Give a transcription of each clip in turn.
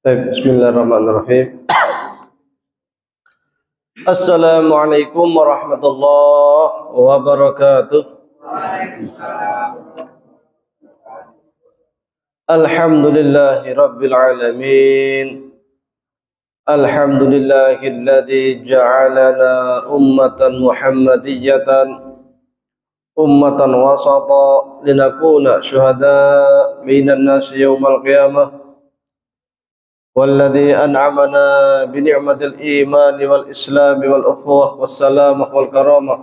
Bismillahirrahmanirrahim. Assalamualaikum warahmatullahi wabarakatuh. Alhamdulillahi rabbil alamin. Alhamdulillahilladzi ja'alana ummatan muhammadiyatan ummatan wasata linakuna syuhada minan nasi yawmal qiyamah. والذي أنعمنا بنعمة الإيمان والإسلام والأخوة والسلامة والكرامة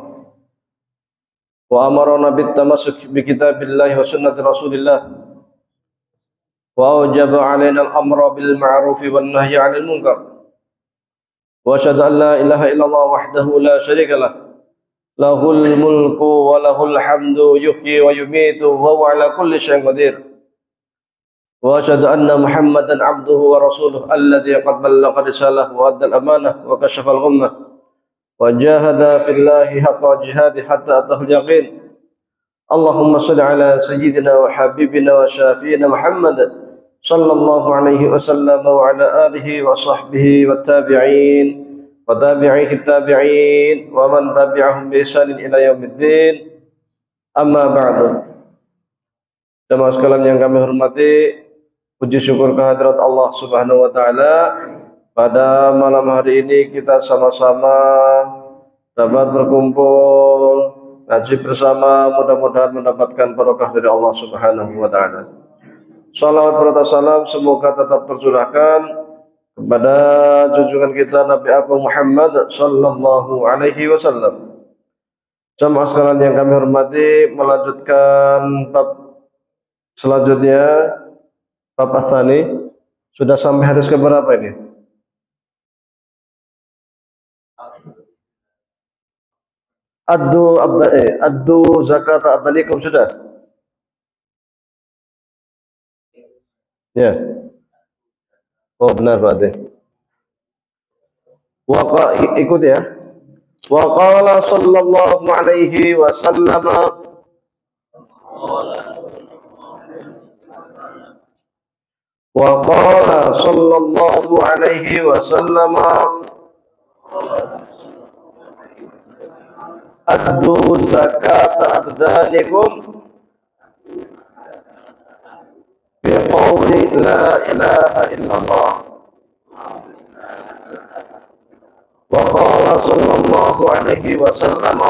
وأمرنا بالتمسك بكتاب الله وسنة رسول الله وأوجب علينا الأمر بالمعروف والنهي عن المنكر وأشهد أن لا إله إلا الله وحده لا شريك له له الملك وله الحمد يحيي ويميت وهو على كل شيء قدير وأشهد أن محمدا عبده ورسوله الذي قد بلغ الرسالة وأدى الأمانة وكشف الغمة وجاهد في الله حق جهاده حتى أتاه اليقين اللهم صل على سيدنا وحبيبنا وشافينا محمد صلى الله عليه وسلم وعلى آله وصحبه والتابعين وتابعيه التابعين ومن تبعهم بإحسان إلى يوم الدين أما بعد. Jemaah sekalian yang kami hormati, puji syukur kehadirat Allah Subhanahu wa taala. Pada malam hari ini kita sama-sama dapat berkumpul ngaji bersama, mudah-mudahan mendapatkan barokah dari Allah Subhanahu wa taala. Salawat serta salam semoga tetap tercurahkan kepada junjungan kita Nabi Agung Muhammad sallallahu alaihi wasallam. Jemaah sekalian yang kami hormati, melanjutkan bab selanjutnya, bab Tsani. Sudah sampai hadis ke berapa ini? Addu zakat abdalikum sudah? Ya. Oh benar berarti. Ikut ya. Wa qala sallallahu alaihi wasallam وقال صلى الله عليه وسلم أدوا زكاة أبدانكم بقول لا إله إلا الله وقال صلى الله عليه وسلم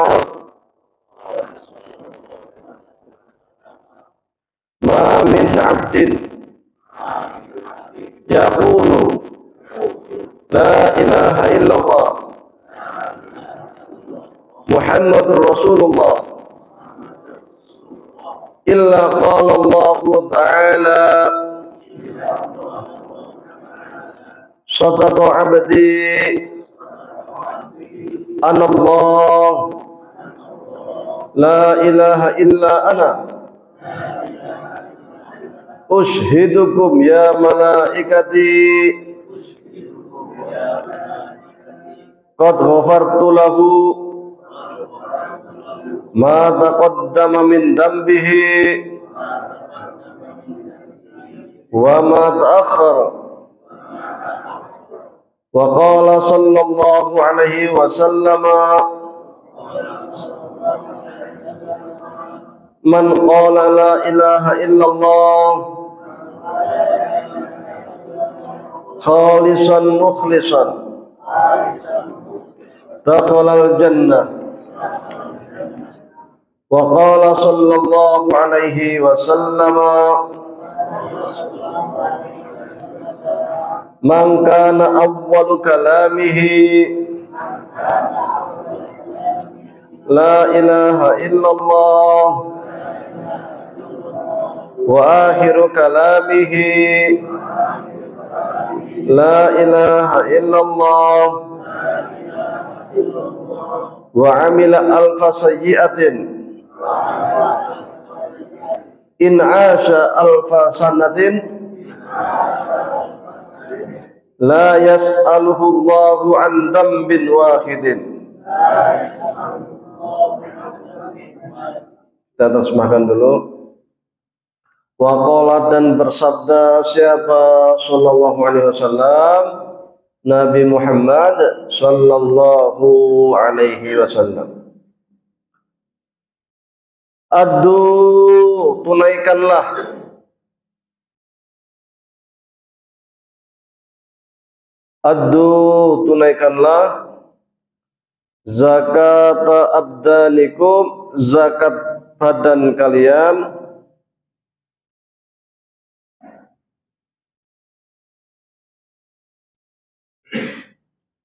ما من عبد يقول لا إله إلا الله محمد رسول الله إلا قال الله تعالى صدق عبدي أنا الله لا إله إلا أنا Ushidukum ya malaikati qad ghafartu lahu ma taqaddama min dambihi wa ma ta'akhkhara wa qala sallallahu alaihi wasallam man qala la ilaha illallah khalisan mukhlisan dakhalal jannah wa qala sallallahu alaihi wasallam man kana awwalu kalamihi la ilaha illallah wa akhiru kalamihi la ilaha illallah wa amila alfa sayyi'atin in asha alfa sanatin la yas'aluhu Allahu an dambin wahidin. Kita terjemahkan dulu. Wa qala dan bersabda siapa sallallahu alaihi wasallam, Nabi Muhammad sallallahu alaihi wasallam. Addu, tunaikanlah. Addu, tunaikanlah zakat abdanikum, zakat badan kalian,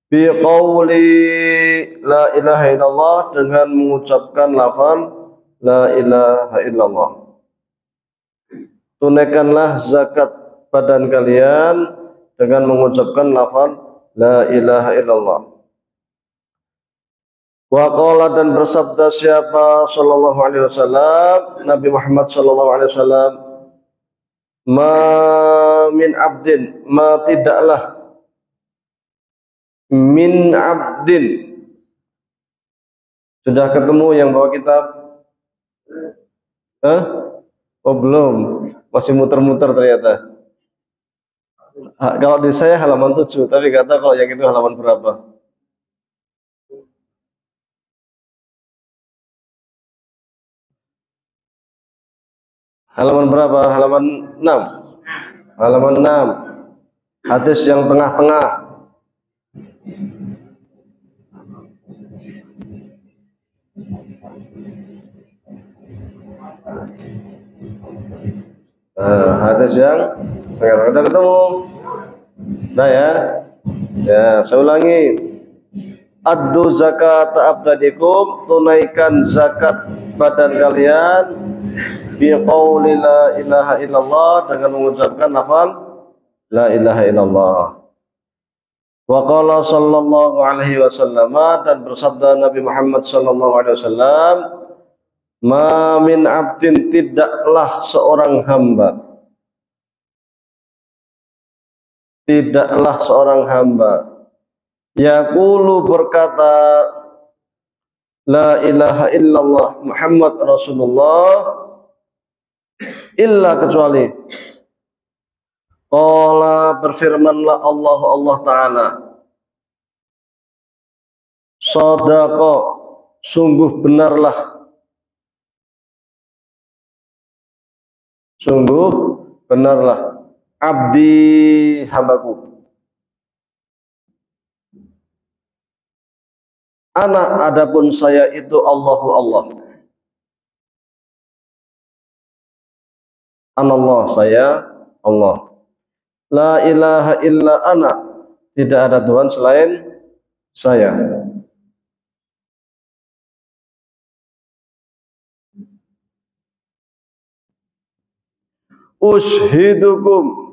bi qauli la ilaha illallah, dengan mengucapkan lafaz la ilaha illallah. Tunaikanlah zakat badan kalian dengan mengucapkan lafaz la ilaha illallah. Wa qala dan bersabda siapa sallallahu alaihi wasallam, Nabi Muhammad sallallahu alaihi wasallam, ma min abdin, ma tidaklah, min abdin. Sudah ketemu yang bawa kitab? Oh belum, masih muter-muter ternyata. Kalau di saya halaman 7, tapi nggak tahu kalau yang itu halaman berapa. Halaman berapa? Halaman 6. Halaman 6. Hadis yang tengah-tengah. Hadis yang udah ketemu. Nah ya. Ya, saya ulangi. Addu zakat abdadikum, tunaikan zakat badan kalian, bi qauli la ilaha illallah, dengan mengucapkan lafaz la ilaha illallah. Wa qala sallallahu alaihi wasallam, dan bersabda Nabi Muhammad sallallahu alaihi wasallam, ma min abdin, tidaklah seorang hamba, tidaklah seorang hamba, yaqulu, berkata la ilaha illallah Muhammad Rasulullah, illa, kecuali qala, berfirmanlah Allah Ta'ala, sadaqa, sungguh benarlah, sungguh benarlah, abdi, hambaku, ana, adapun saya itu Allah. Anallah, saya Allah. La ilaha illa ana, tidak ada Tuhan selain saya. Ushidukum,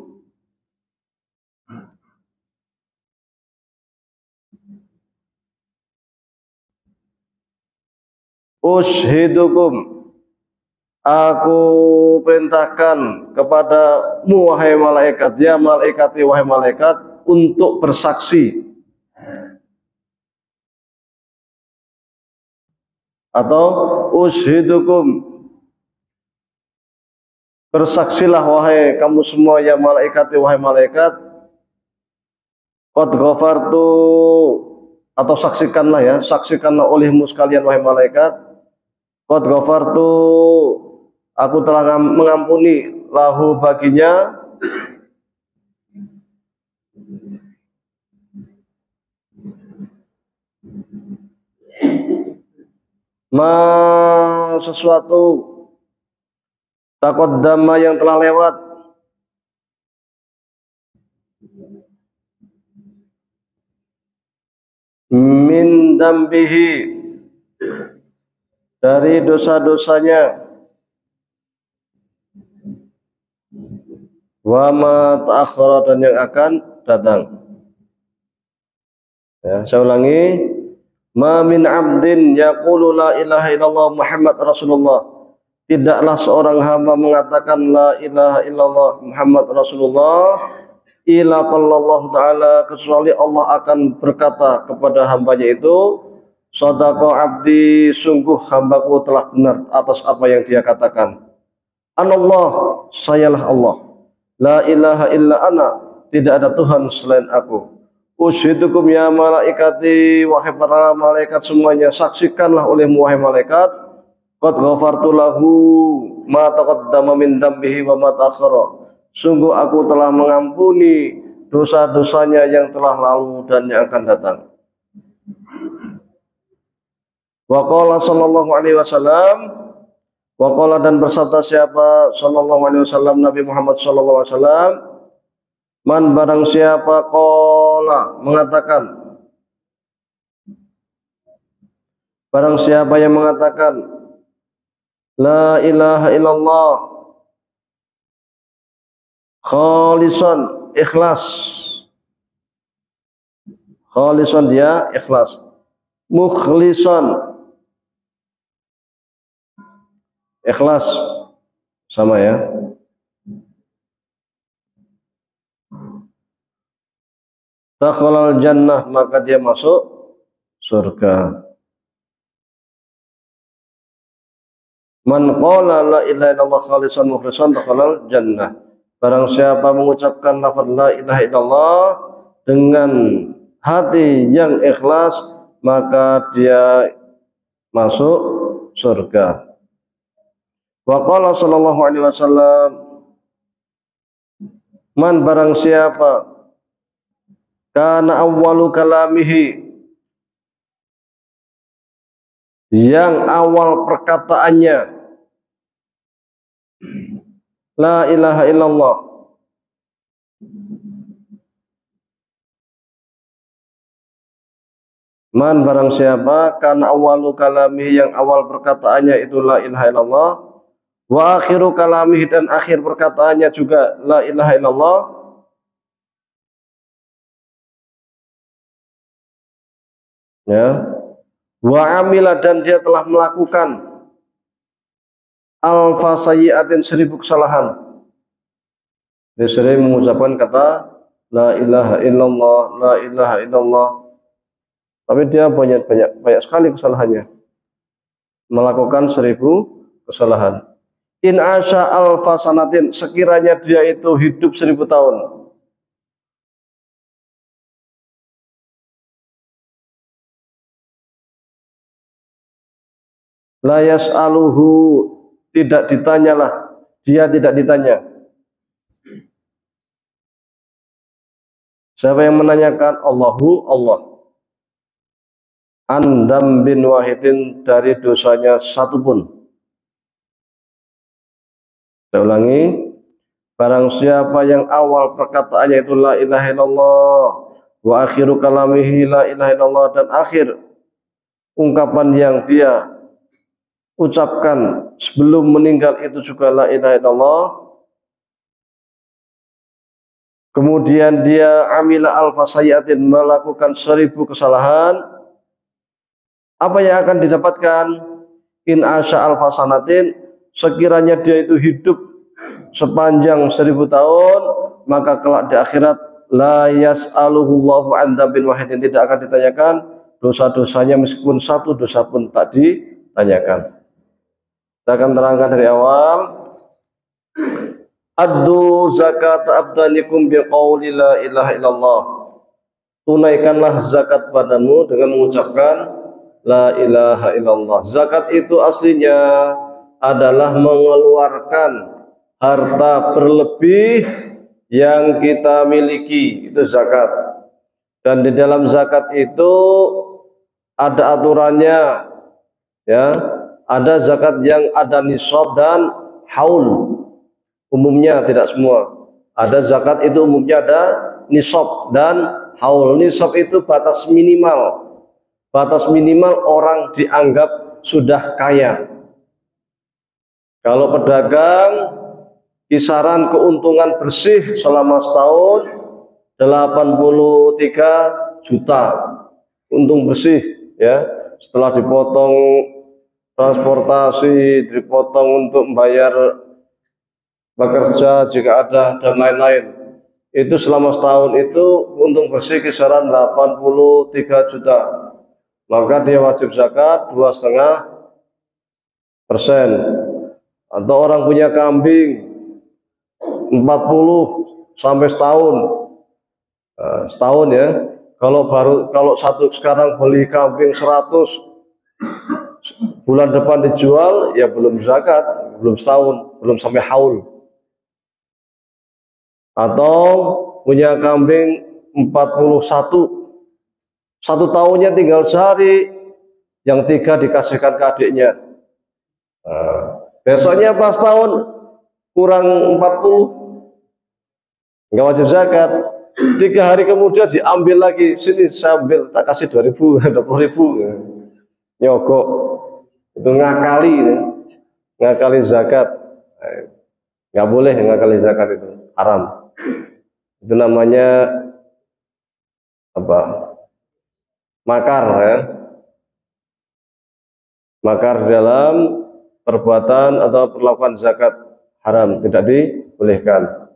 aku perintahkan kepadamu wahai malaikat, ya malaikati, wahai malaikat, untuk bersaksi, atau ushidukum, bersaksilah wahai kamu semua ya malaikati, wahai malaikat, qad ghafartu, atau saksikanlah ya, saksikanlah olehmu sekalian wahai malaikat, qad ghafartu, aku telah mengampuni, lahu, baginya, ma, sesuatu, taqaddama, yang telah lewat, min dambihi, dari dosa-dosanya, wa ma ta'akhkhara, dan yang akan datang. Ya, saya ulangi, ma min abdin yaqulu la ilaha illallah Muhammad Rasulullah, tidaklah seorang hamba mengatakan la ilaha illallah Muhammad Rasulullah, illa qallallahu ta'ala, kecuali Allah akan berkata kepada hambanya itu, sadaqa abdi, sungguh hambaku telah benar atas apa yang dia katakan. Anallah, sayalah Allah. La ilaha illa ana, tidak ada Tuhan selain aku. Ushidukum ya malaikati, wahai para malaikat semuanya, saksikanlah olehmu wahai malaikat, qad ghafartu lahu ma taqaddama min dambihi wa ma ta'akhkhara. Sungguh aku telah mengampuni dosa-dosanya yang telah lalu dan yang akan datang. Wa qala sallallahu alaihi wasallam, wa qala dan bersabda siapa sallallahu alaihi wasallam, Nabi Muhammad sallallahu alaihi wasallam, man barang siapa qala mengatakan, barang siapa yang mengatakan la ilaha illallah khalisan, ikhlas, khalisan dia ikhlas, mukhlisan ikhlas, sama ya, dakhalal jannah, maka dia masuk surga. Man qala la ilaha illallah khalisan mukhlisan dakhalal jannah. Barang siapa mengucapkan lafaz la ilaha illallah dengan hati yang ikhlas, maka dia masuk surga. Wa qala sallallahu alaihi wasallam, man barang siapa kana awwalu kalamihi, yang awal perkataannya la ilaha illallah, man barang siapa kana awwalu kalamihi, yang awal perkataannya itu la ilaha illallah, wa akhiru kalamihi, dan akhir perkataannya juga la ilaha illallah, ya, wa amila, dan dia telah melakukan alfa sayyi'atin, 1000 kesalahan. Dia sering mengucapkan kata la ilaha illallah, la ilaha illallah, tapi dia banyak sekali kesalahannya, melakukan 1000 kesalahan. In asya alfa sanatin, sekiranya dia itu hidup 1000 tahun. La yas'aluhu, tidak ditanyalah, dia tidak ditanya. Siapa yang menanyakan? Allahu, Allah. An dambin wahidin, dari dosanya satupun. Saya ulangi, barang siapa yang awal perkataannya itu la ilaha illallah, wa akhiru kalamihi la ilaha illallah, dan akhir ungkapan yang dia ucapkan sebelum meninggal itu juga la ilaha illallah, kemudian dia amila alfa sayyatin, melakukan 1000 kesalahan, apa yang akan didapatkan? In asya alfa sanatin, sekiranya dia itu hidup sepanjang 1000 tahun, maka kelak di akhirat la yas'aluhullahu an dzambin wahidin, tidak akan ditanyakan dosa-dosanya meskipun satu dosa pun tak ditanyakan. Kita akan terangkan dari awal. Addu zakat abdanikum biqauli la ilaha illallah, tunaikanlah zakat padamu dengan mengucapkan la ilaha illallah. Zakat itu aslinya adalah mengeluarkan harta berlebih yang kita miliki, itu zakat. Dan di dalam zakat itu ada aturannya, ya. Ada zakat yang ada nisab dan haul. Umumnya tidak semua. Ada zakat itu umumnya ada nisab dan haul. Nisab itu batas minimal. Batas minimal orang dianggap sudah kaya. Kalau pedagang, kisaran keuntungan bersih selama setahun 83 juta untung bersih, ya. Setelah dipotong transportasi, dipotong untuk membayar bekerja jika ada, dan lain-lain. Itu selama setahun itu untung bersih kisaran 83 juta. Maka dia wajib zakat 2,5%. Atau orang punya kambing 40 sampai setahun. Setahun ya. Kalau satu sekarang beli kambing 100, bulan depan dijual ya belum zakat, belum setahun, belum sampai haul. Atau punya kambing 41, 1 tahunnya tinggal sehari, yang 3 dikasihkan ke adiknya. Besoknya pas tahun kurang 40, nggak wajib zakat. 3 hari kemudian diambil lagi, sini saya ambil, tak kasih 2.000, 20.000. Nyogok, itu ngakali zakat. Nggak boleh ngakali zakat, itu haram. Itu namanya apa? Makar ya. Makar dalam perbuatan atau perlakuan zakat haram, tidak dibolehkan.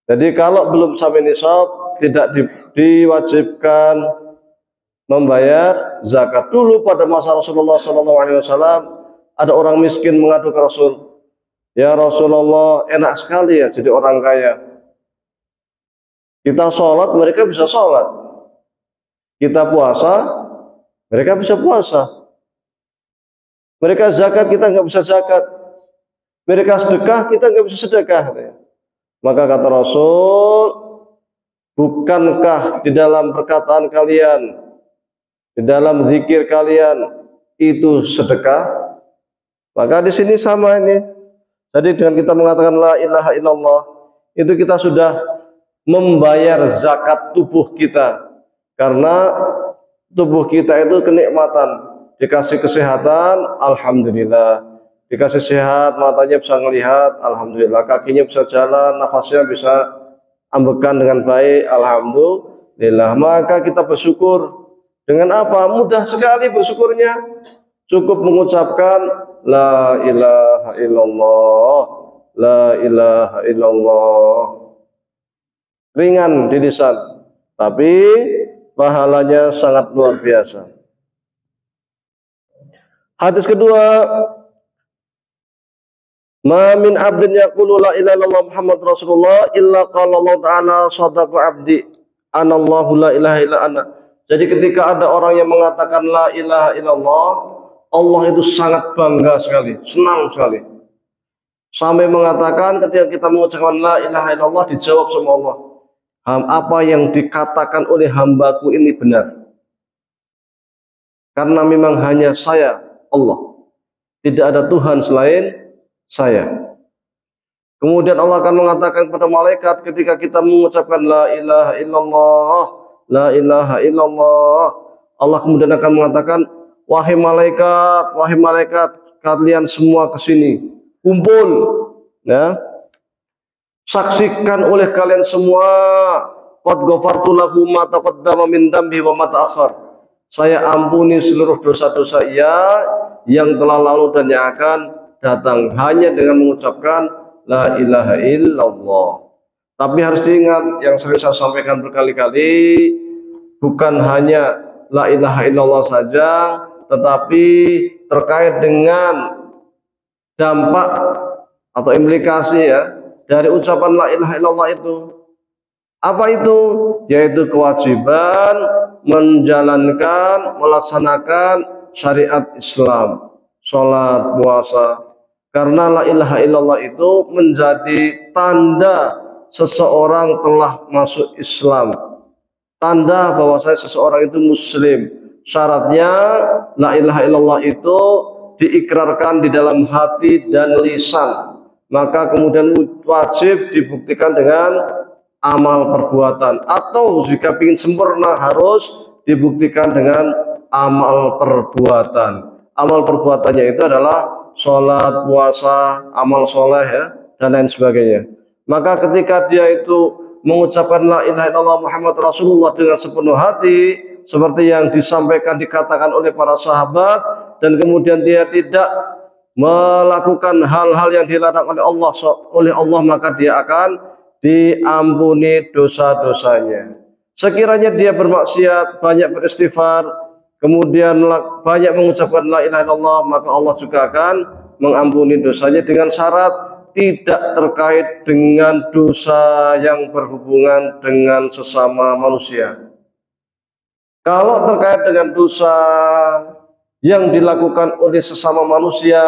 Jadi kalau belum sampai nisab tidak diwajibkan membayar zakat. Dulu pada masa Rasulullah SAW ada orang miskin mengadu ke Rasul, ya Rasulullah, enak sekali ya jadi orang kaya. Kita sholat, mereka bisa sholat. Kita puasa, mereka bisa puasa. Mereka zakat, kita nggak bisa zakat. Mereka sedekah, kita nggak bisa sedekah. Maka kata Rasul, bukankah di dalam perkataan kalian, di dalam zikir kalian itu sedekah? Maka di sini sama ini. Jadi dengan kita mengatakan la ilaha illallah, itu kita sudah membayar zakat tubuh kita. Karena tubuh kita itu kenikmatan, dikasih kesehatan, alhamdulillah. Dikasih sehat, matanya bisa melihat, alhamdulillah. Kakinya bisa jalan, nafasnya bisa ambekan dengan baik, alhamdulillah. Maka kita bersyukur. Dengan apa? Mudah sekali bersyukurnya. Cukup mengucapkan la ilaha illallah, la ilaha illallah. Ringan di lisan, tapi pahalanya sangat luar biasa. Hadis kedua, ma min abdin yaqulu la ilaha illallah Muhammad Rasulullah illa qala Allah Ta'ala shadaqa abdi anallahu la ilaha illa ana. Jadi ketika ada orang yang mengatakan la ilaha illallah, Allah itu sangat bangga sekali, senang sekali. Sampai mengatakan ketika kita mengucapkan la ilaha illallah, dijawab sama Allah, apa yang dikatakan oleh hambaku ini benar. Karena memang hanya saya, Allah. Tidak ada Tuhan selain saya. Kemudian Allah akan mengatakan kepada malaikat ketika kita mengucapkan la ilaha illallah, la ilaha illallah, Allah kemudian akan mengatakan, wahai malaikat, kalian semua ke sini, kumpul, ya. Saksikan oleh kalian semua, qad ghafartu lahu ma taqaddama min dambi wa ma ta'akhkhar. Saya ampuni seluruh dosa-dosa yang telah lalu dan yang akan datang, hanya dengan mengucapkan la ilaha illallah. Tapi harus diingat, yang sering saya sampaikan berkali-kali, bukan hanya la ilaha illallah saja, tetapi terkait dengan dampak atau implikasi ya dari ucapan la ilaha illallah itu. Apa itu? Yaitu kewajiban menjalankan, melaksanakan syariat Islam, sholat, puasa. Karena la ilaha illallah itu menjadi tanda seseorang telah masuk Islam, tanda bahwasanya seseorang itu muslim. Syaratnya la ilaha illallah itu diikrarkan di dalam hati dan lisan, maka kemudian wajib dibuktikan dengan amal perbuatan, atau jika ingin sempurna harus dibuktikan dengan amal perbuatan. Amal perbuatannya itu adalah sholat, puasa, amal soleh ya, dan lain sebagainya. Maka ketika dia itu mengucapkan la ilaha illallah Muhammad Rasulullah dengan sepenuh hati, seperti yang disampaikan, dikatakan oleh para sahabat, dan kemudian dia tidak melakukan hal-hal yang dilarang oleh Allah, maka dia akan diampuni dosa-dosanya. Sekiranya dia bermaksiat, banyak beristighfar, kemudian banyak mengucapkan la ilaha illallah, maka Allah juga akan mengampuni dosanya dengan syarat tidak terkait dengan dosa yang berhubungan dengan sesama manusia. Kalau terkait dengan dosa yang dilakukan oleh sesama manusia,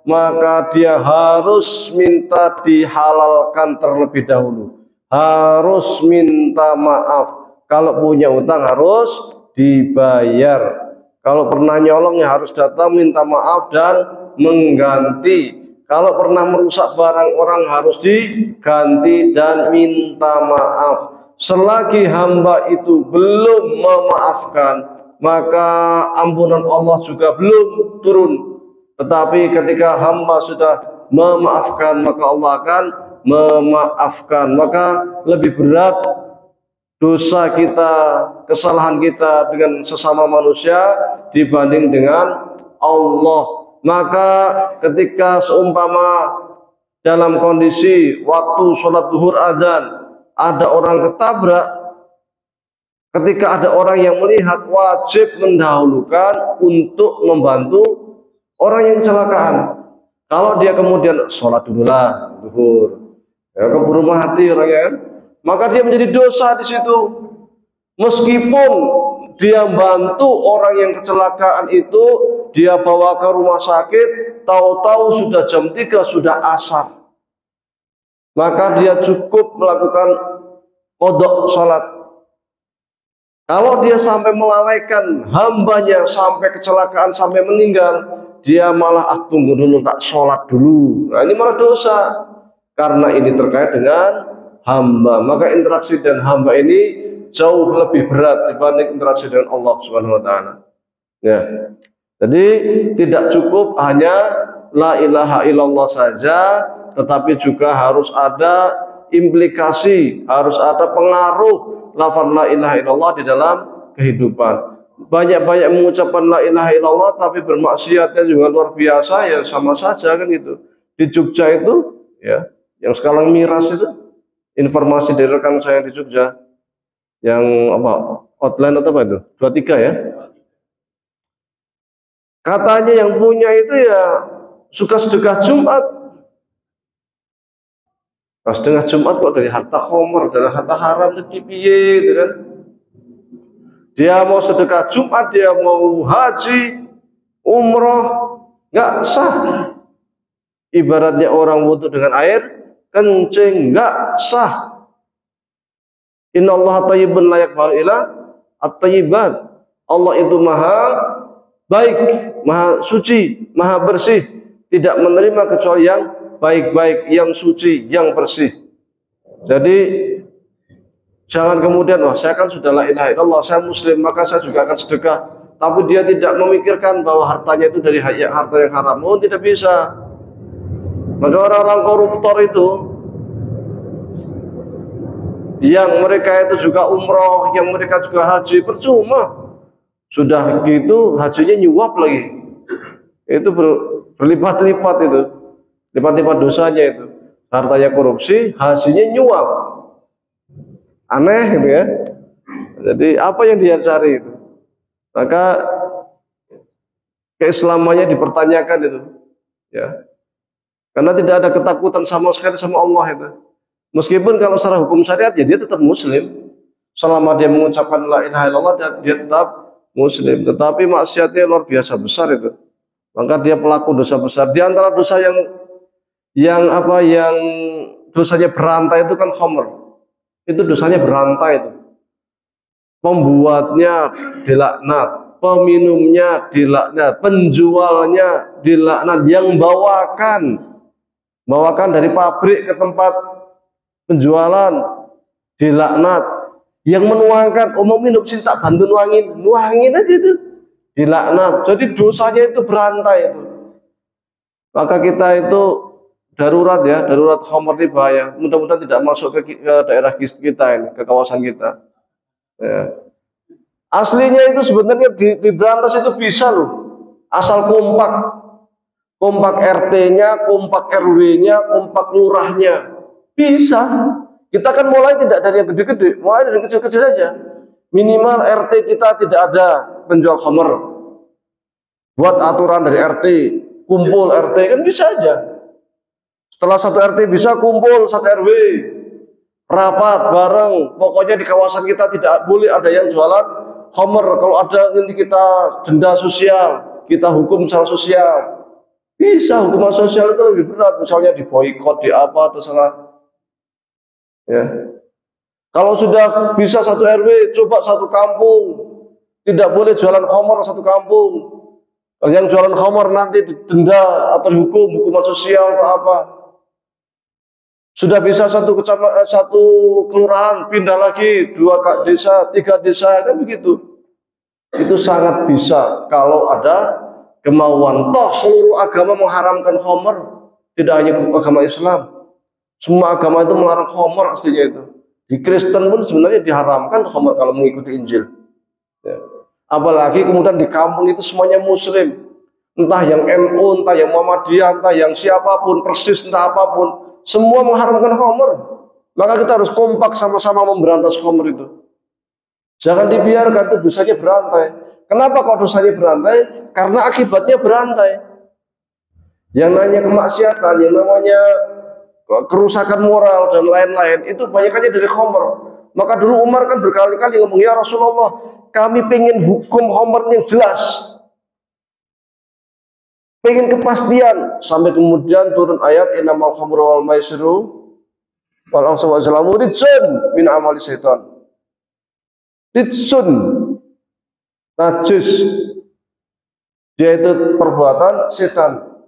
maka dia harus minta dihalalkan terlebih dahulu. Harus minta maaf. Kalau punya utang harus dibayar. Kalau pernah nyolong ya harus datang minta maaf dan mengganti. Kalau pernah merusak barang orang harus diganti dan minta maaf. Selagi hamba itu belum memaafkan, maka ampunan Allah juga belum turun. Tetapi ketika hamba sudah memaafkan, maka Allah akan memaafkan. Maka lebih berat dosa kita, kesalahan kita dengan sesama manusia dibanding dengan Allah. Maka ketika seumpama dalam kondisi waktu sholat zuhur azan ada orang ketabrak, ketika ada orang yang melihat, wajib mendahulukan untuk membantu orang yang kecelakaan. Kalau dia kemudian sholat dululah zuhur, ya keburu mati orangnya kan, maka dia menjadi dosa di situ. Meskipun dia bantu orang yang kecelakaan itu, dia bawa ke rumah sakit, tahu-tahu sudah jam 3, sudah asar, maka dia cukup melakukan qodok sholat. Kalau dia sampai melalaikan hambanya sampai kecelakaan, sampai meninggal, dia malah tunggu dulu, tak sholat dulu. Nah ini malah dosa, karena ini terkait dengan hamba. Maka interaksi dengan hamba ini jauh lebih berat dibanding interaksi dengan Allah Subhanahu wa taala. Ya. Jadi tidak cukup hanya la ilaha illallah saja, tetapi juga harus ada implikasi, harus ada pengaruh lafaz la ilaha illallah di dalam kehidupan. Banyak-banyak mengucapkan la ilaha illallah tapi bermaksiatnya juga luar biasa, ya sama saja kan itu. Di Jogja itu ya, yang sekarang miras itu, informasi dari rekan saya di Jogja, yang apa, hotline atau apa itu, 23 ya, katanya yang punya itu ya suka sedekah Jumat. Pas sedekah Jumat kok dari harta khomer, dari harta haram itu piye gitu kan. Dia mau sedekah Jumat, dia mau haji, umroh, nggak sah. Ibaratnya orang wudu dengan air kencing, nggak sah. Innallaha thayyibun la yaqbalu illa at-thayyibat. Allah itu maha baik, maha suci, maha bersih, tidak menerima kecuali yang baik-baik, yang suci, yang bersih. Jadi jangan kemudian, wah saya kan sudah la ilaha illallah, saya muslim, maka saya juga akan sedekah. Tapi dia tidak memikirkan bahwa hartanya itu dari harta yang haram. Oh, tidak bisa. Maka orang-orang koruptor itu, yang mereka itu juga umroh, yang mereka juga haji, percuma. Sudah gitu hajinya nyuap lagi. Itu berlipat-lipat itu. Lipat-lipat dosanya itu. Hartanya korupsi, hajinya nyuap. Aneh gitu ya. Jadi apa yang dia cari itu? Maka keislamannya dipertanyakan itu. Ya. Karena tidak ada ketakutan sama sekali sama Allah itu. Meskipun kalau secara hukum syariat ya dia tetap muslim. Selama dia mengucapkan la ilaha illallah, dia tetap muslim. Tetapi maksiatnya luar biasa besar itu. Maka dia pelaku dosa besar. Di antara dosa yang dosanya berantai itu kan khamr. Itu dosanya berantai itu. Pembuatnya dilaknat, peminumnya dilaknat, penjualnya dilaknat, yang bawakan dari pabrik ke tempat penjualan dilaknat, yang menuangkan, mau minum sini tak bantu nuangin aja itu dilaknat. Jadi dosanya itu berantai itu. Maka kita itu darurat ya, darurat khamr ini bahaya. Mudah-mudahan tidak masuk ke daerah kita ini, ke kawasan kita. Ya. Aslinya itu sebenarnya diberantas itu bisa loh, asal kompak RT-nya, kompak RW-nya, kompak lurahnya, bisa. Kita kan mulai tidak dari yang gede-gede, mulai dari kecil-kecil saja. Minimal RT kita tidak ada penjual khamr. Buat aturan dari RT, kumpul RT kan bisa aja. Setelah satu RT bisa, kumpul satu RW, rapat bareng. Pokoknya di kawasan kita tidak boleh ada yang jualan khamr. Kalau ada, nanti kita denda sosial, kita hukum secara sosial. Bisa, hukuman sosial itu lebih berat, misalnya diboikot, di apa, terserah. Ya. Kalau sudah bisa satu RW, coba satu kampung, tidak boleh jualan khamr satu kampung. Kalau yang jualan khamr nanti didenda atau dihukum, hukuman sosial atau apa. Sudah bisa satu kecamatan, satu kelurahan, pindah lagi 2 desa, 3 desa, kan begitu. Itu sangat bisa kalau ada kemauan. Toh seluruh agama mengharamkan khamr, tidak hanya agama Islam. Semua agama itu melarang khamr aslinya itu. Di Kristen pun sebenarnya diharamkan khamr kalau mengikuti Injil. Ya. Apalagi kemudian di kampung itu semuanya Muslim, entah yang NU, entah yang Muhammadiyah, entah yang siapapun, persis entah apapun. Semua mengharamkan khamr. Maka kita harus kompak sama-sama memberantas khamr itu. Jangan dibiarkan itu dosanya berantai. Kenapa kok dosanya berantai? Karena akibatnya berantai. Yang namanya kemaksiatan, yang namanya kerusakan moral dan lain-lain itu banyakannya dari khamr. Maka dulu Umar kan berkali-kali ngomong, ya Rasulullah, kami pengen hukum khamr yang jelas. Pengen kepastian, sampai kemudian turun ayat innamal khamru wal maisiru wal ansab wal azlamu rijsun min amali syaitan. Rijsun, najis, dia itu perbuatan setan.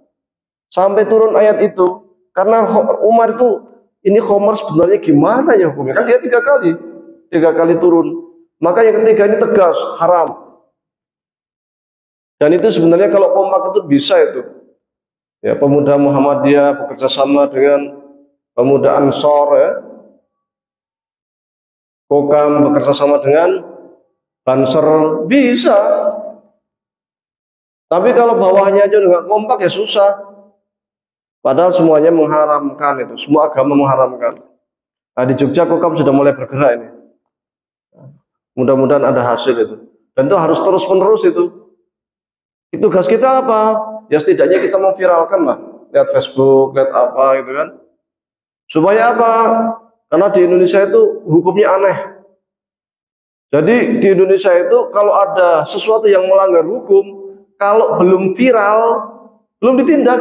Sampai turun ayat itu, karena Umar itu, ini khamr sebenarnya gimana ya hukumnya? Kan dia 3 kali turun. Maka yang ketiga ini tegas, haram. Dan itu sebenarnya kalau kompak itu bisa itu. Ya, pemuda Muhammadiyah bekerja sama dengan pemuda Ansor, ya. Kokam bekerja sama dengan Banser, bisa. Tapi kalau bawahnya aja nggak kompak ya susah. Padahal semuanya mengharamkan itu, semua agama mengharamkan. Nah, di Jogja Kokam sudah mulai bergerak ini. Mudah-mudahan ada hasil itu. Dan itu harus terus-menerus itu. Tugas kita apa? Ya setidaknya kita memviralkan lah, lihat Facebook, lihat apa gitu kan. Supaya apa? Karena di Indonesia itu hukumnya aneh. Jadi di Indonesia itu kalau ada sesuatu yang melanggar hukum, kalau belum viral, belum ditindak.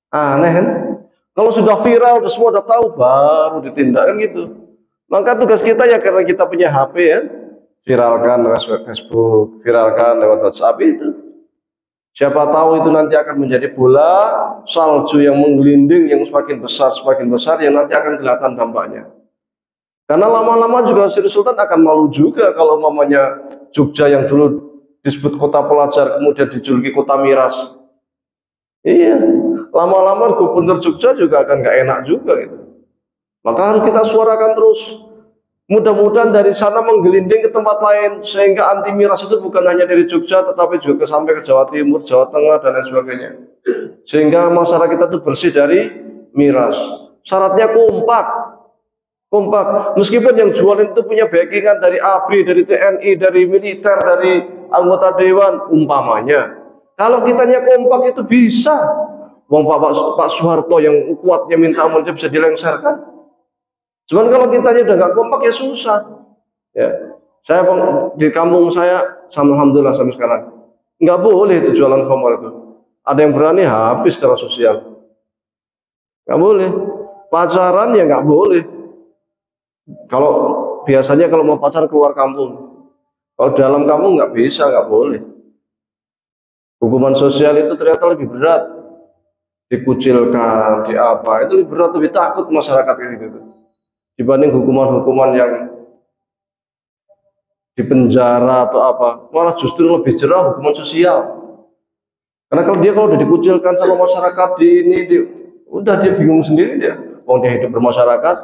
Aneh kan? Kalau sudah viral, semua udah tahu, baru ditindak kan gitu. Maka tugas kita ya karena kita punya HP ya, viralkan lewat Facebook, viralkan lewat WhatsApp itu. Siapa tahu itu nanti akan menjadi bola salju yang menggelinding, yang semakin besar, yang nanti akan kelihatan dampaknya. Karena lama-lama juga Sri Sultan akan malu juga kalau mamanya Jogja yang dulu disebut kota pelajar, kemudian dijuluki kota miras. Iya, lama-lama Gubernur Jogja juga akan nggak enak juga gitu. Maka harus kita suarakan terus. Mudah-mudahan dari sana menggelinding ke tempat lain sehingga anti miras itu bukan hanya dari Jogja tetapi juga sampai ke Jawa Timur, Jawa Tengah dan lain sebagainya. Sehingga masyarakat kita itu bersih dari miras. Syaratnya kompak. Meskipun yang jualan itu punya backingan dari ABRI, dari TNI, dari militer, dari anggota dewan umpamanya. Kalau kitanya kompak itu bisa. Wong Pak Soeharto yang kuatnya minta ampun bisa dilengsarkan. Cuman kalau kitanya udah nggak kompak ya susah. Ya, saya di kampung saya, alhamdulillah sampai sekarang nggak boleh itu jualan khamr itu. Ada yang berani habis secara sosial. Nggak boleh. Pacaran ya nggak boleh. Kalau biasanya kalau mau pacar keluar kampung. Kalau dalam kampung nggak bisa, nggak boleh. Hukuman sosial itu ternyata lebih berat. Dikucilkan, di apa itu lebih berat, lebih takut masyarakat ini gitu. Dibanding hukuman-hukuman yang di penjara atau apa, malah justru lebih jerah hukuman sosial. Karena kalau udah dikucilkan sama masyarakat udah dia bingung sendiri dia. Wong dia hidup bermasyarakat.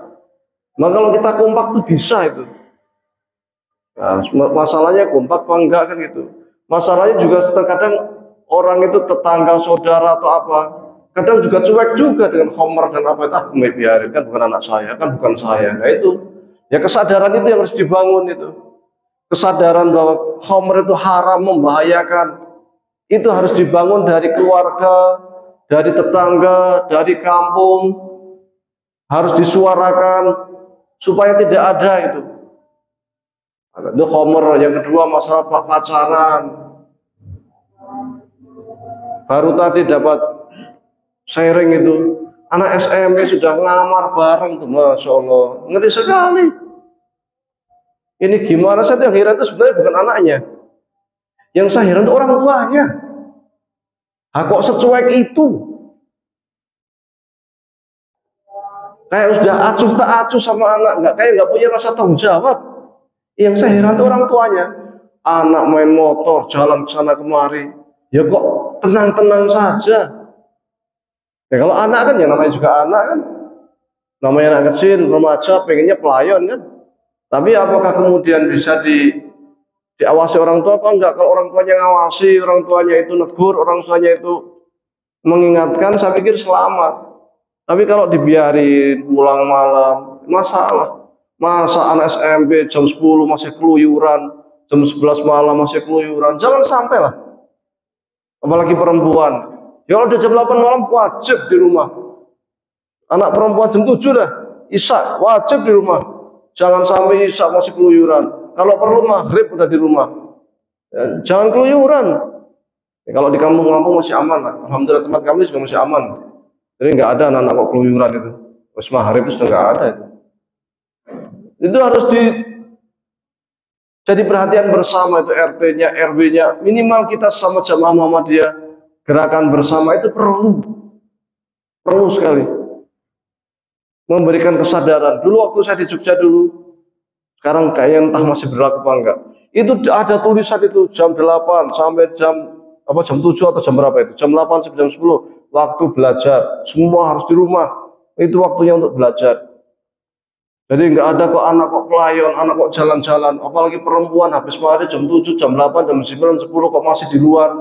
Maka kalau kita kompak tuh bisa itu. Nah, masalahnya kompak apa enggak kan gitu. Masalahnya juga terkadang orang itu tetangga, saudara atau apa, kadang juga cuek juga dengan khamr dan apa itu, biarin kan bukan anak saya, kan bukan saya. Nah itu, ya kesadaran itu yang harus dibangun itu. Kesadaran bahwa khamr itu haram, membahayakan, itu harus dibangun dari keluarga, dari tetangga, dari kampung harus disuarakan supaya tidak ada itu. Itu khomer. Yang kedua masalah pacaran. Baru tadi dapat sharing itu, anak SMP sudah ngamar bareng tuh, Masya Allah, ngeri sekali. Ini gimana? Saya yang heran itu sebenarnya bukan anaknya, yang saya heran itu orang tuanya. Kok secuek itu? Kayak sudah acuh tak acuh sama anak, nggak punya rasa tanggung jawab. Yang saya heran itu orang tuanya. Anak main motor, jalan ke sana kemari, ya kok tenang-tenang saja. Ya kalau anak kan, ya namanya juga anak kan, namanya anak kecil, remaja, pengennya pelayan kan. Tapi apakah kemudian bisa diawasi orang tua apa enggak? Kalau orang tuanya ngawasi, orang tuanya itu negur, orang tuanya itu mengingatkan, saya pikir selamat. Tapi kalau dibiarin pulang malam, masalah. Masa anak SMP jam 10 masih keluyuran, jam 11 malam masih keluyuran, jangan sampai lah. Apalagi perempuan. Ya kalau udah jam 8 malam wajib di rumah. Anak perempuan jam 7 dah, isya wajib di rumah. Jangan sampai isya masih keluyuran. Kalau perlu maghrib udah di rumah. Ya, jangan keluyuran. Ya, kalau di kampung-kampung masih aman lah. Alhamdulillah tempat kami juga masih aman. Jadi nggak ada anak-anak kok keluyuran itu. Pas maghrib itu sudah nggak ada itu. Itu harus jadi perhatian bersama itu, RT-nya, RW-nya. Minimal kita sama jamaah Muhammadiyah, gerakan bersama itu perlu sekali. Memberikan kesadaran. Dulu waktu saya di Jogja dulu, sekarang kayaknya entah masih berlaku apa enggak. Itu ada tulisan itu jam 8 sampai jam 7 atau jam berapa itu? Jam 8 sampai jam 10 waktu belajar. Semua harus di rumah. Itu waktunya untuk belajar. Jadi nggak ada kok anak kok pelayan, anak kok jalan-jalan. Apalagi perempuan habis maghrib jam 7, jam 8, jam 9, 10 kok masih di luar.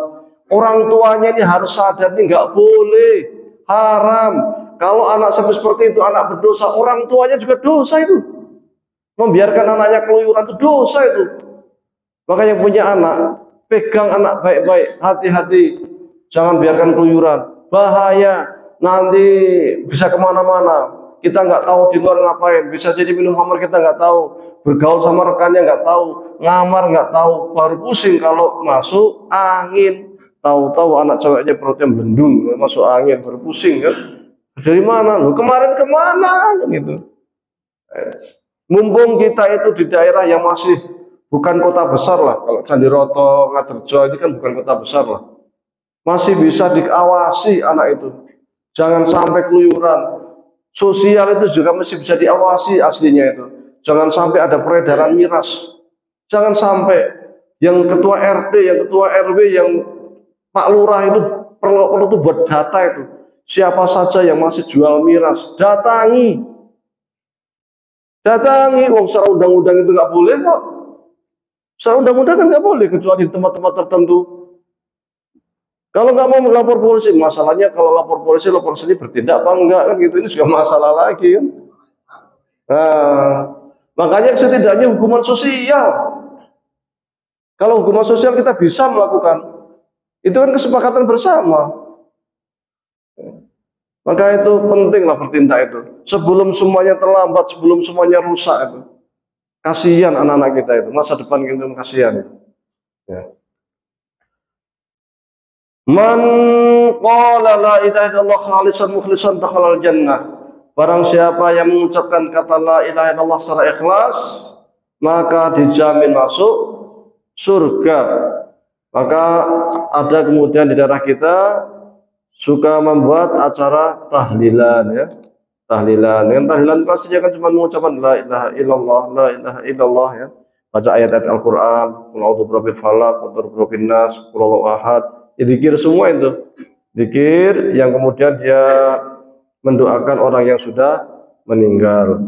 Orang tuanya ini harus sadar, ini nggak boleh, haram. Kalau anak seperti itu, anak berdosa, orang tuanya juga dosa itu. Membiarkan anaknya keluyuran itu dosa itu. Makanya punya anak, pegang anak baik-baik, hati-hati. Jangan biarkan keluyuran, bahaya. Nanti bisa kemana-mana. Kita nggak tahu di luar ngapain. Bisa jadi minum khamar kita nggak tahu. Bergaul sama rekannya nggak tahu. Ngamar nggak tahu. Baru pusing kalau masuk angin. Tahu-tahu anak ceweknya perutnya melendung, masuk angin, baru pusing kan. Dari mana? Loh, kemarin kemana? Gitu. Mumpung kita itu di daerah yang masih bukan kota besar lah. Kalau Candiroto, Ngaterjo ini kan bukan kota besar lah. Masih bisa diawasi anak itu. Jangan sampai keluyuran. Sosial itu juga masih bisa diawasi aslinya itu. Jangan sampai ada peredaran miras. Jangan sampai yang ketua RT, yang ketua RW, yang Pak Lurah itu perlu tuh buat data itu. Siapa saja yang masih jual miras, datangi. Wong secara undang-undang itu nggak boleh kok. Secara undang-undang kan nggak boleh kecuali di tempat-tempat tertentu. Kalau nggak mau melapor polisi, masalahnya kalau lapor polisi bertindak apa enggak kan gitu, ini juga masalah lagi kan. Nah, makanya setidaknya hukuman sosial. Kalau hukuman sosial kita bisa melakukan, itu kan kesepakatan bersama. Maka itu pentinglah bertindak itu. Sebelum semuanya terlambat, sebelum semuanya rusak itu. Kasihan anak-anak kita itu, masa depan kita kasihan. Ya. Man qala la ilaha illallah khalisan mukhlisan dakhalal jannah. Barang siapa yang mengucapkan kata la ilaha illallah secara ikhlas, maka dijamin masuk surga. Maka ada kemudian di daerah kita suka membuat acara tahlilan ya. Tahlilan. Dengan tahlilan pastinya kan cuma mengucapkan la ilaha illallah, la ilaha illallah ya. Baca ayat-ayat Al-Qur'an, qul a'udzu birabbil falaq, qul a'udzu birabbin nas, qul huwallahu ahad. Dikir semua itu, dikir yang kemudian dia mendoakan orang yang sudah meninggal.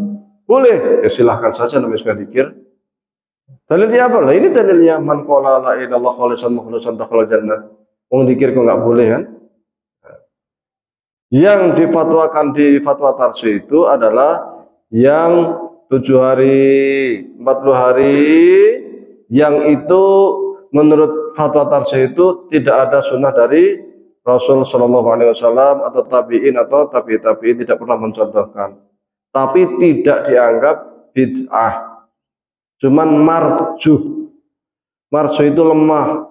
Boleh, ya silahkan saja namanya sudah dikir. Dalilnya apa? Lah ini dalilnya man qala la ilaha illallah khalisan mukhlisan dakhala jannah. Wong dikir kok nggak boleh kan? Yang difatwakan di fatwa Tarsy itu adalah yang 7 hari, 40 hari, yang itu menurut fatwa Tarsy itu tidak ada sunnah dari Rasul Shallallahu Alaihi Wasallam atau tabiin atau tabiin tidak pernah mencontohkan. Tapi tidak dianggap bid'ah. Cuman marjuh. Marjuh itu lemah.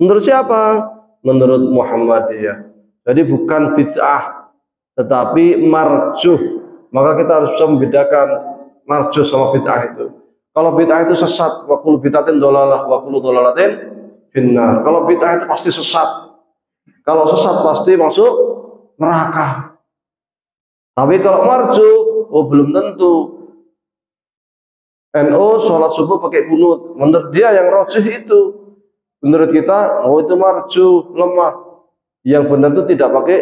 Menurut siapa? Menurut Muhammadiyah. Jadi bukan bid'ah, tetapi marjuh. Maka kita harus bisa membedakan marjuh sama bid'ah itu. Kalau bid'ah itu sesat, wa kullu bid'atin dhalalah wa kullu dhalalatin finnar. Kalau bid'ah itu pasti sesat. Kalau sesat pasti masuk neraka. Tapi kalau marjuh, oh belum tentu. NU sholat subuh pakai kunut. Menurut dia yang rajih itu. Menurut kita, oh itu marjuh, lemah. Yang benar itu tidak pakai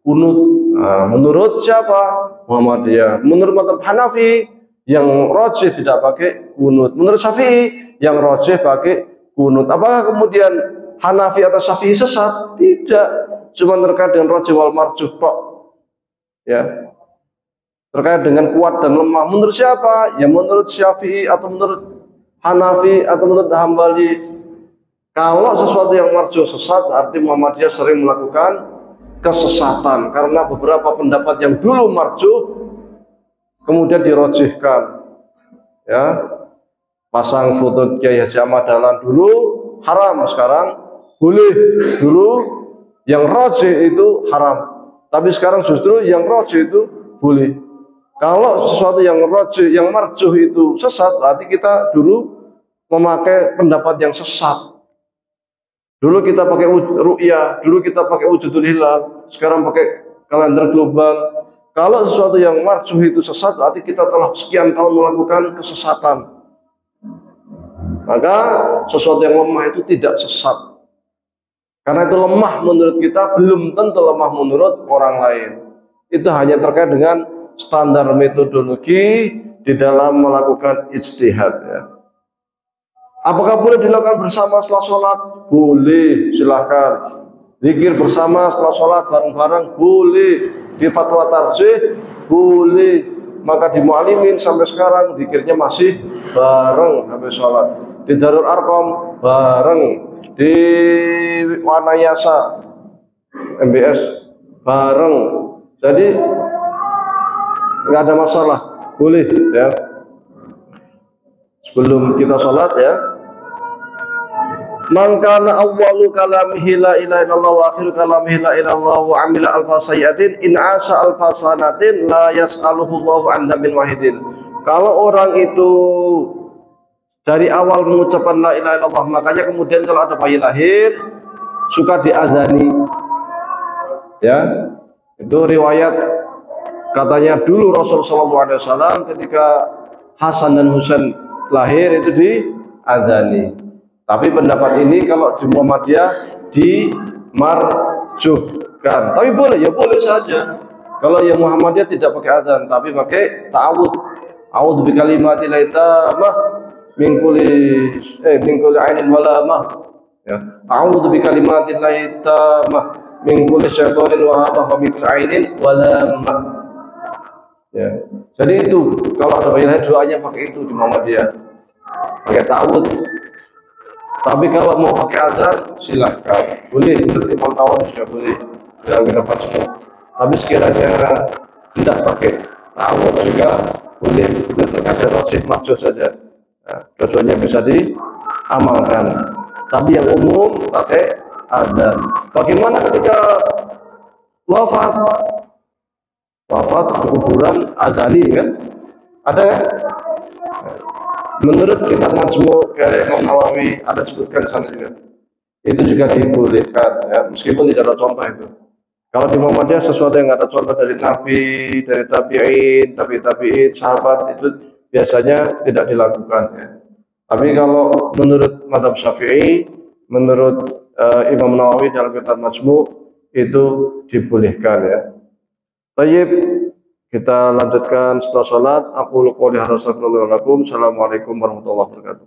kunut. Nah, menurut siapa? Muhammadiyah. Menurut mazhab Hanafi, yang rajih tidak pakai kunut. Menurut Syafi'i, yang rajih pakai kunut. Apakah kemudian Hanafi atau Syafi'i sesat? Tidak, cuma terkait dengan rajih wal marjuh kok. Ya. Terkait dengan kuat dan lemah. Menurut siapa? Ya menurut Syafi'i atau menurut Hanafi atau menurut Hambali. Kalau sesuatu yang marjuh sesat, arti Muhammadiyah sering melakukan kesesatan karena beberapa pendapat yang dulu marjuh kemudian dirojihkan. Ya. Pasang foto Kiai Haji Ahmad Dahlan dulu haram, sekarang boleh. Dulu yang rajih itu haram, tapi sekarang justru yang rajih itu boleh. Kalau sesuatu yang rajih, yang marjuh itu sesat, berarti kita dulu memakai pendapat yang sesat. Dulu kita pakai ru'yah, dulu kita pakai wujudul hilal, sekarang pakai kalender global. Kalau sesuatu yang marjuh itu sesat, berarti kita telah sekian tahun melakukan kesesatan. Maka sesuatu yang lemah itu tidak sesat. Karena itu lemah menurut kita, belum tentu lemah menurut orang lain. Itu hanya terkait dengan standar metodologi di dalam melakukan ijtihad. Ya. Apakah boleh dilakukan bersama setelah sholat? Boleh, silahkan. Zikir bersama setelah sholat bareng-bareng? Boleh. Di fatwa tarjih? Boleh. Maka di Mu'alimin sampai sekarang zikirnya masih bareng sampai sholat. Di Darul Arqam bareng. Di Wanayasa MBS bareng. Jadi nggak ada masalah, boleh ya. Sebelum kita sholat ya, man kana awwalu kalamihi la ilaha illallah wa akhiru kalamihi la ilaha illallah wa amila alfa sayyatin in asa alfa sanatin la yas'aluhu Allahu an min wahidin. Kalau orang itu dari awal mengucapkan la ilaha illallah, makanya kemudian kalau ada bayi lahir suka diazani. Ya, itu riwayat, katanya dulu Rasulullah SAW ketika Hasan dan Husain lahir itu diazani. Tapi pendapat ini kalau di Muhammadiyah dimarjuhkan. Tapi boleh, ya boleh saja. Kalau yang Muhammadiyah tidak pakai azan, tapi pakai ta'awud. A'udzu bikalimati llahi tammah min kulli ainin walamah. Ya. A'udzu bikalimati llahi tammah min kulli syaitanin wa hamah wa min kulli ainin walamah. Ya. Jadi itu kalau ada bayi lahir doanya pakai itu di Muhammadiyah. Pakai ta'awud. Tapi kalau mau pakai azan silahkan, boleh. Menurut Imam Nawawi juga boleh dalam kitab semua. Tapi sekiranya tidak pakai ta'awud juga boleh. Terkadang rajih marjuh saja. Nah, keduanya bisa diamalkan. Tapi yang umum pakai azan. Bagaimana ketika wafat kuburan azani kan? Ada kan? Menurut kitab Majmu' karya Imam Nawawi ada sebutkan di sana juga. Itu juga dibolehkan ya, meskipun tidak ada contoh itu. Kalau di Muhammadiyah sesuatu yang ada contoh dari Nabi, dari tabi'in, sahabat, itu biasanya tidak dilakukan ya. Tapi kalau menurut mazhab Syafi'i, menurut Imam Nawawi dalam kitab Majmu' itu dibolehkan ya. Baik, kita lanjutkan setelah sholat. Aku qouli hadza, astagfirullahaladzim. Assalamualaikum warahmatullahi wabarakatuh.